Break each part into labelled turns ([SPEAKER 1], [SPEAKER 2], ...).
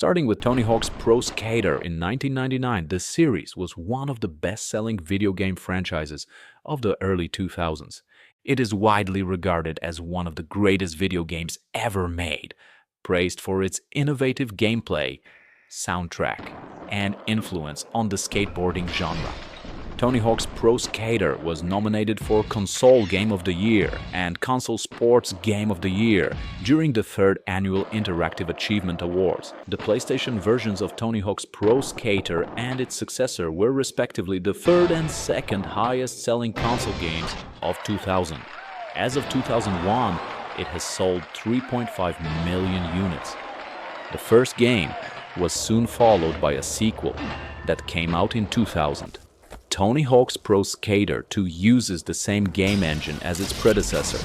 [SPEAKER 1] Starting with Tony Hawk's Pro Skater in 1999, the series was one of the best-selling video game franchises of the early 2000s. It is widely regarded as one of the greatest video games ever made, praised for its innovative gameplay, soundtrack, and influence on the skateboarding genre. Tony Hawk's Pro Skater was nominated for Console Game of the Year and Console Sports Game of the Year during the 3rd Annual Interactive Achievement Awards. The PlayStation versions of Tony Hawk's Pro Skater and its successor were respectively the 3rd and 2nd highest-selling console games of 2000. As of 2001, it has sold 3.5 million units. The first game was soon followed by a sequel that came out in 2000. Tony Hawk's Pro Skater 2 uses the same game engine as its predecessor,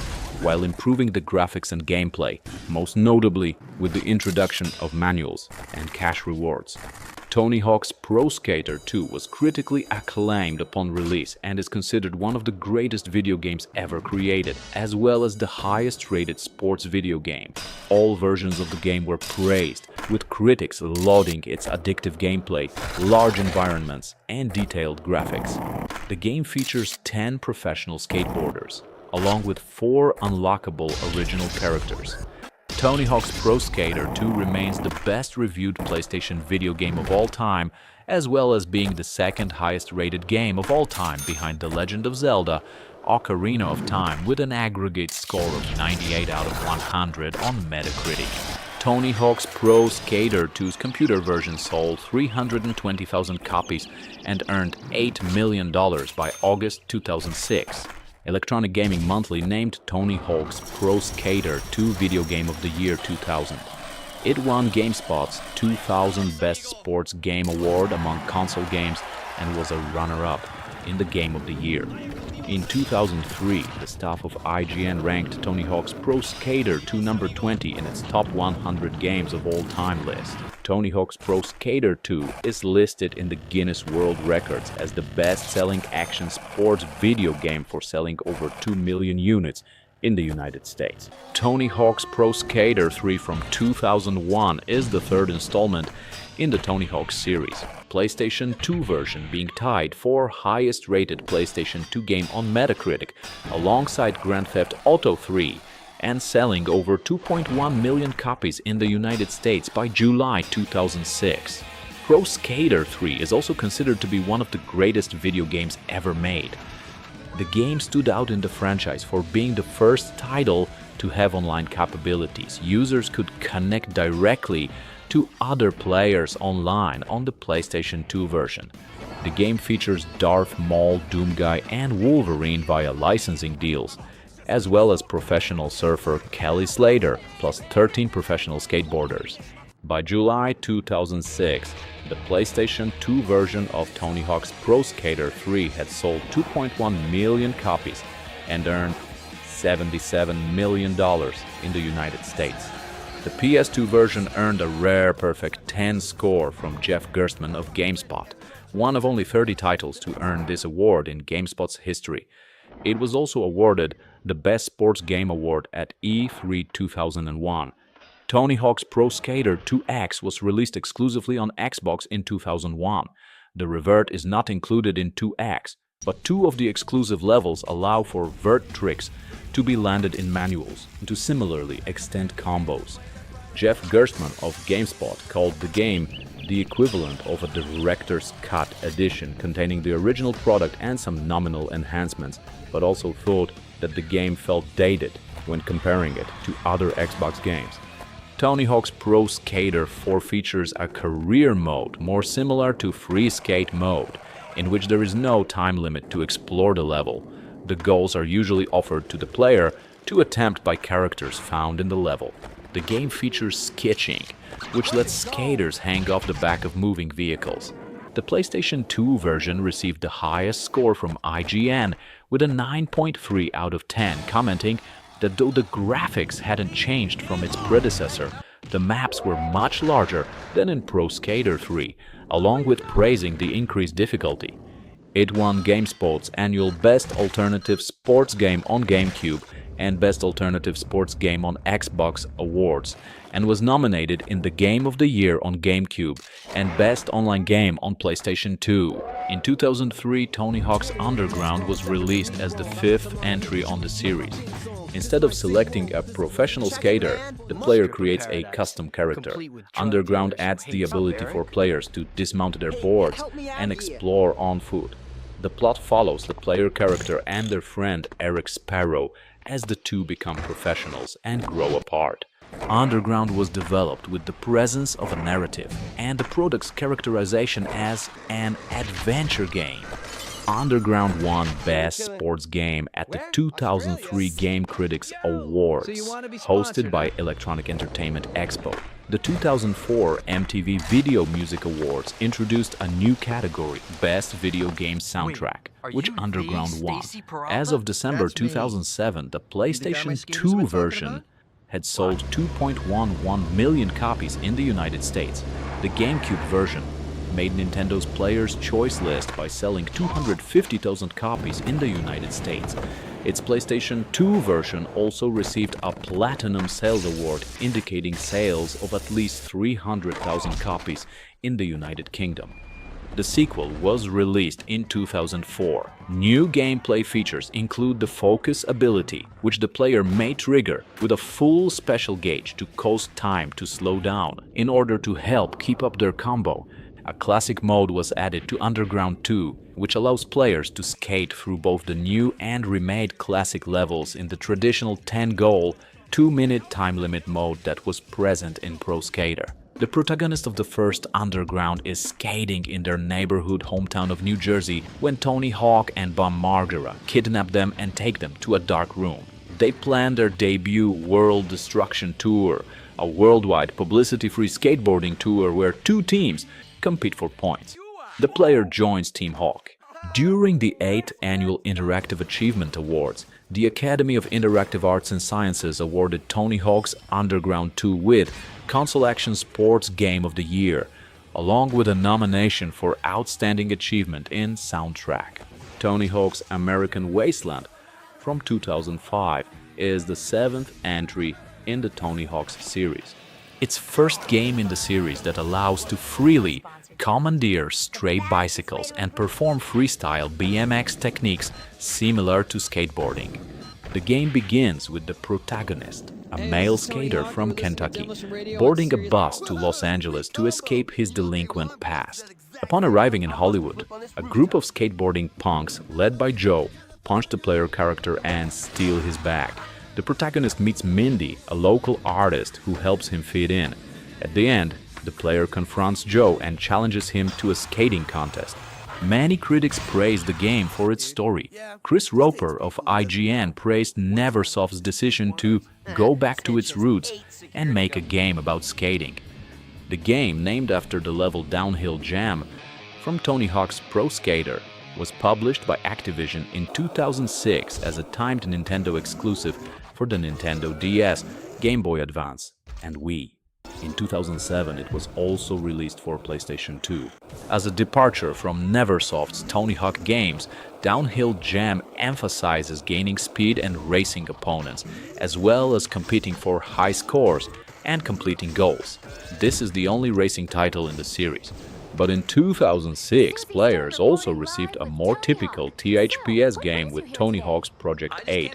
[SPEAKER 1] while improving the graphics and gameplay, most notably with the introduction of manuals and cash rewards. Tony Hawk's Pro Skater 2 was critically acclaimed upon release and is considered one of the greatest video games ever created, as well as the highest-rated sports video game. All versions of the game were praised, with critics lauding its addictive gameplay, large environments, and detailed graphics. The game features 10 professional skateboarders, along with 4 unlockable original characters. Tony Hawk's Pro Skater 2 remains the best-reviewed PlayStation video game of all time, as well as being the 2nd highest-rated game of all time behind The Legend of Zelda: Ocarina of Time with an aggregate score of 98 out of 100 on Metacritic. Tony Hawk's Pro Skater 2's computer version sold 320,000 copies and earned $8 million by August 2006. Electronic Gaming Monthly named Tony Hawk's Pro Skater 2 Video Game of the Year 2000. It won GameSpot's 2000 Best Sports Game Award among console games and was a runner-up in the Game of the Year. In 2003, the staff of IGN ranked Tony Hawk's Pro Skater 2 number 20 in its top 100 games of all time list. Tony Hawk's Pro Skater 2 is listed in the Guinness World Records as the best-selling action sports video game for selling over 2 million units in the United States. Tony Hawk's Pro Skater 3 from 2001 is the 3rd installment in the Tony Hawk series, PlayStation 2 version being tied for highest-rated PlayStation 2 game on Metacritic, alongside Grand Theft Auto 3, and selling over 2.1 million copies in the United States by July 2006. Pro Skater 3 is also considered to be one of the greatest video games ever made. The game stood out in the franchise for being the first title to have online capabilities. Users could connect directly to other players online on the PlayStation 2 version. The game features Darth Maul, Doomguy, and Wolverine via licensing deals, as well as professional surfer Kelly Slater, plus 13 professional skateboarders. By July 2006, the PlayStation 2 version of Tony Hawk's Pro Skater 3 had sold 2.1 million copies and earned $77 million in the United States. The PS2 version earned a rare perfect 10 score from Jeff Gerstmann of GameSpot, one of only 30 titles to earn this award in GameSpot's history. It was also awarded the Best Sports Game Award at E3 2001. Tony Hawk's Pro Skater 2X was released exclusively on Xbox in 2001. The revert is not included in 2X, but 2 of the exclusive levels allow for vert tricks to be landed in manuals and to similarly extend combos. Jeff Gerstmann of GameSpot called the game the equivalent of a director's cut edition containing the original product and some nominal enhancements, but also thought that the game felt dated when comparing it to other Xbox games. Tony Hawk's Pro Skater 4 features a career mode more similar to free skate mode, in which there is no time limit to explore the level. The goals are usually offered to the player to attempt by characters found in the level. The game features skitching, which lets skaters hang off the back of moving vehicles. The PlayStation 2 version received the highest score from IGN with a 9.3 out of 10, commenting that though the graphics hadn't changed from its predecessor, the maps were much larger than in Pro Skater 3, along with praising the increased difficulty. It won GameSpot's annual Best Alternative Sports Game on GameCube and Best Alternative Sports Game on Xbox Awards, and was nominated in the Game of the Year on GameCube and Best Online Game on PlayStation 2. In 2003, Tony Hawk's Underground was released as the fifth entry on the series. Instead of selecting a professional skater, the player creates a custom character. Underground adds the ability for players to dismount their boards and explore on foot. The plot follows the player character and their friend Eric Sparrow as the two become professionals and grow apart. Underground was developed with the presence of a narrative and the product's characterization as an adventure game. Underground won Best Sports Game at the 2003 Game Critics Awards, hosted by Electronic Entertainment Expo. The 2004 MTV Video Music Awards introduced a new category, Best Video Game Soundtrack, which Underground won. As of December 2007, the PlayStation 2 version had sold 2.11 million copies in the United States. The GameCube version made Nintendo's Player's Choice list by selling 250,000 copies in the United States. Its PlayStation 2 version also received a Platinum Sales Award, indicating sales of at least 300,000 copies in the United Kingdom. The sequel was released in 2004. New gameplay features include the focus ability, which the player may trigger with a full special gauge to cause time to slow down in order to help keep up their combo. A classic mode was added to Underground 2, which allows players to skate through both the new and remade classic levels in the traditional 10-goal, 2-minute time limit mode that was present in Pro Skater. The protagonist of the first Underground is skating in their neighborhood hometown of New Jersey when Tony Hawk and Bum Margera kidnap them and take them to a dark room. They plan their debut World Destruction Tour, a worldwide publicity-free skateboarding tour where two teams compete for points. The player joins Team Hawk. During the 8th Annual Interactive Achievement Awards, the Academy of Interactive Arts and Sciences awarded Tony Hawk's Underground 2 with Console Action Sports Game of the Year, along with a nomination for Outstanding Achievement in Soundtrack. Tony Hawk's American Wasteland from 2005 is the 7th entry in the Tony Hawk's series. It's first game in the series that allows to freely commandeer stray bicycles and perform freestyle BMX techniques similar to skateboarding. The game begins with the protagonist, a male skater from Kentucky, boarding a bus to Los Angeles to escape his delinquent past. Upon arriving in Hollywood, a group of skateboarding punks led by Joe punch the player character and steal his bag. The protagonist meets Mindy, a local artist who helps him fit in. At the end, the player confronts Joe and challenges him to a skating contest. Many critics praised the game for its story. Chris Roper of IGN praised Neversoft's decision to go back to its roots and make a game about skating. The game, named after the level Downhill Jam from Tony Hawk's Pro Skater, was published by Activision in 2006 as a timed Nintendo exclusive for the Nintendo DS, Game Boy Advance, and Wii. In 2007, it was also released for PlayStation 2. As a departure from Neversoft's Tony Hawk games, Downhill Jam emphasizes gaining speed and racing opponents, as well as competing for high scores and completing goals. This is the only racing title in the series. But in 2006, players also received a more typical THPS game with Tony Hawk's Project 8.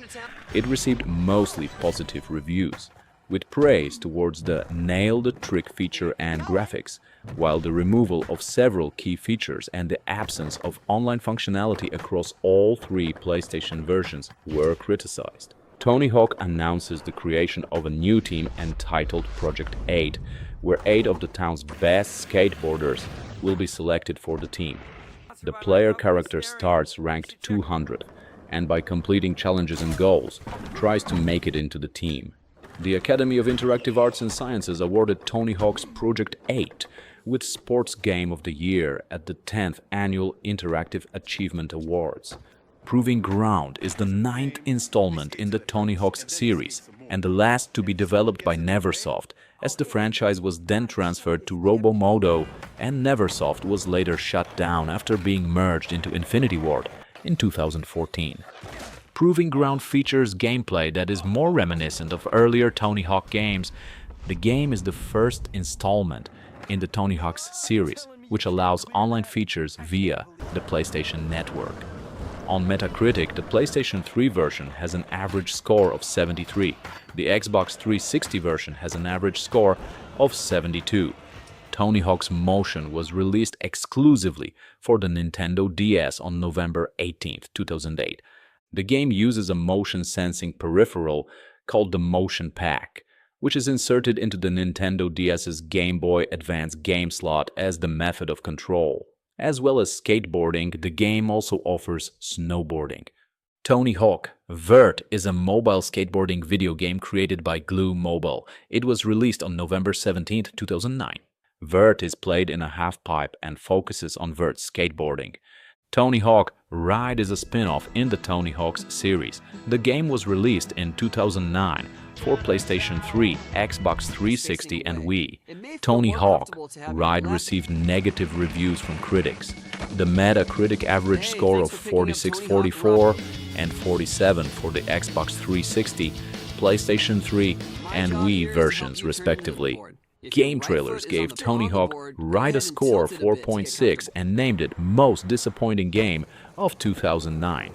[SPEAKER 1] It received mostly positive reviews, with praise towards the nail-the-trick feature and graphics, while the removal of several key features and the absence of online functionality across all three PlayStation versions were criticized. Tony Hawk announces the creation of a new team entitled Project 8, where 8 of the town's best skateboarders will be selected for the team. The player character starts ranked 200, and by completing challenges and goals, tries to make it into the team. The Academy of Interactive Arts and Sciences awarded Tony Hawk's Project 8 with Sports Game of the Year at the 10th Annual Interactive Achievement Awards. Proving Ground is the 9th installment in the Tony Hawk's series and the last to be developed by Neversoft, as the franchise was then transferred to Robomodo and Neversoft was later shut down after being merged into Infinity Ward in 2014. proving ground features gameplay that is more reminiscent of earlier Tony Hawk games. The game is the first installment in the Tony Hawk's series, which allows online features via the PlayStation Network. On Metacritic, the PlayStation 3 version has an average score of 73. The Xbox 360 version has an average score of 72. Tony Hawk's Motion was released exclusively for the Nintendo DS on November 18, 2008. The game uses a motion sensing peripheral called the Motion Pack, which is inserted into the Nintendo DS's Game Boy Advance game slot as the method of control. As well as skateboarding, the game also offers snowboarding. Tony Hawk Vert is a mobile skateboarding video game created by Glue Mobile. It was released on November 17, 2009. Vert is played in a halfpipe and focuses on vert skateboarding. Tony Hawk Ride is a spin-off in the Tony Hawk's series. The game was released in 2009 for PlayStation 3, Xbox 360 and Wii. Tony Hawk Ride received negative reviews from critics. The Metacritic average score of 46, 44 and 47 for the Xbox 360, PlayStation 3 and Wii versions respectively. Game Trailers gave Tony Hawk Ride a score of 4.6 and named it Most Disappointing Game of 2009.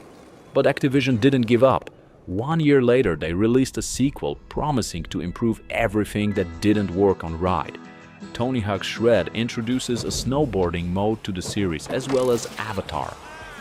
[SPEAKER 1] But Activision didn't give up. 1 year later, they released a sequel promising to improve everything that didn't work on Ride. Tony Hawk Shred introduces a snowboarding mode to the series as well as Avatar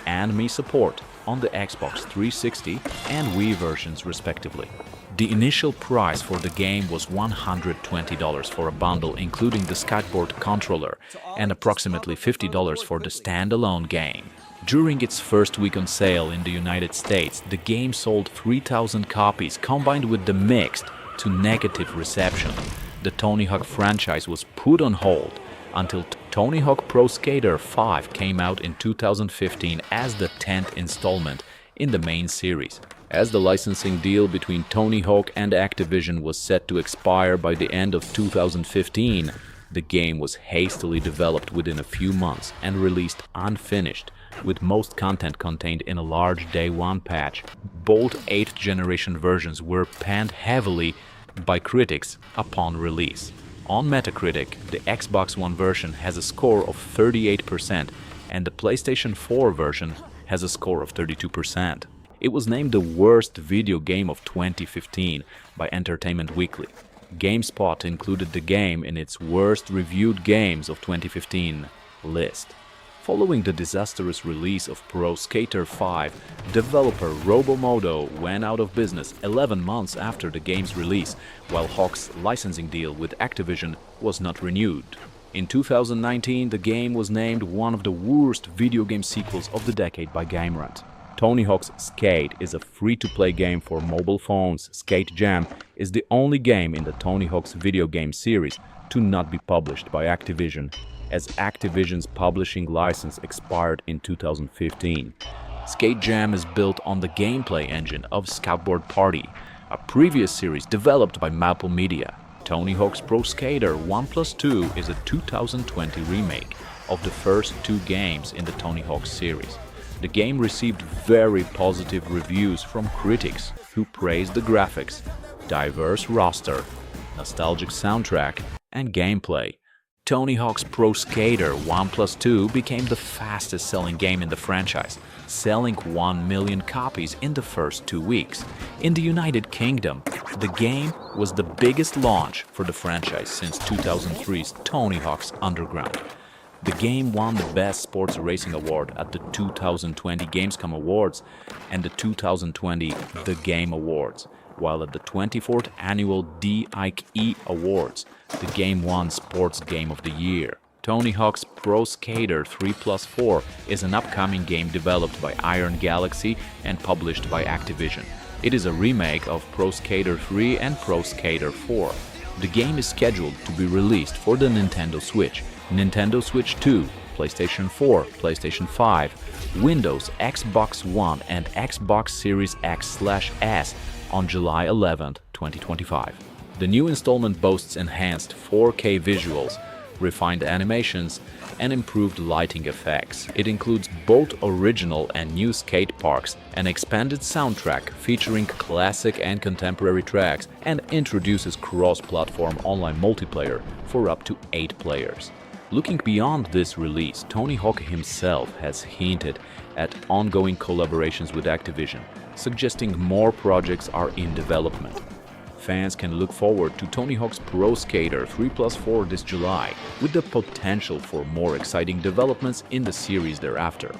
[SPEAKER 1] and Mii support on the Xbox 360 and Wii versions respectively. The initial price for the game was $120 for a bundle including the skateboard controller and approximately $50 for the standalone game. During its first week on sale in the United States, the game sold 3,000 copies combined with the mixed to negative reception. The Tony Hawk franchise was put on hold until Tony Hawk Pro Skater 5 came out in 2015 as the 10th installment in the main series. As the licensing deal between Tony Hawk and Activision was set to expire by the end of 2015, the game was hastily developed within a few months and released unfinished, with most content contained in a large Day 1 patch. Both 8th generation versions were panned heavily by critics upon release. On Metacritic, the Xbox One version has a score of 38% and the PlayStation 4 version has a score of 32%. It was named the worst video game of 2015 by Entertainment Weekly. GameSpot included the game in its worst reviewed games of 2015 list. Following the disastrous release of Pro Skater 5, developer Robomodo went out of business 11 months after the game's release, while HAWKS' licensing deal with Activision was not renewed. In 2019, the game was named one of the worst video game sequels of the decade by GameRant. Tony Hawk's Skate is a free-to-play game for mobile phones. Skate Jam is the only game in the Tony Hawk's video game series to not be published by Activision, as Activision's publishing license expired in 2015. Skate Jam is built on the gameplay engine of Skateboard Party, a previous series developed by Maple Media. Tony Hawk's Pro Skater 1+2 is a 2020 remake of the first two games in the Tony Hawk series. The game received very positive reviews from critics who praised the graphics, diverse roster, nostalgic soundtrack, and gameplay. Tony Hawk's Pro Skater 1+2 became the fastest-selling game in the franchise, selling 1 million copies in the first 2 weeks. In the United Kingdom, the game was the biggest launch for the franchise since 2003's Tony Hawk's Underground. The game won the Best Sports Racing Award at the 2020 Gamescom Awards and the 2020 The Game Awards, while at the 24th Annual DIKE Awards, the game won Sports Game of the Year. Tony Hawk's Pro Skater 3+4 is an upcoming game developed by Iron Galaxy and published by Activision. It is a remake of Pro Skater 3 and Pro Skater 4. The game is scheduled to be released for the Nintendo Switch, Nintendo Switch 2, PlayStation 4, PlayStation 5, Windows, Xbox One, and Xbox Series X/S on July 11, 2025. The new installment boasts enhanced 4K visuals, refined animations, and improved lighting effects. It includes both original and new skate parks, an expanded soundtrack featuring classic and contemporary tracks, and introduces cross-platform online multiplayer for up to 8 players. Looking beyond this release, Tony Hawk himself has hinted at ongoing collaborations with Activision, suggesting more projects are in development. Fans can look forward to Tony Hawk's Pro Skater 3+4 this July, with the potential for more exciting developments in the series thereafter.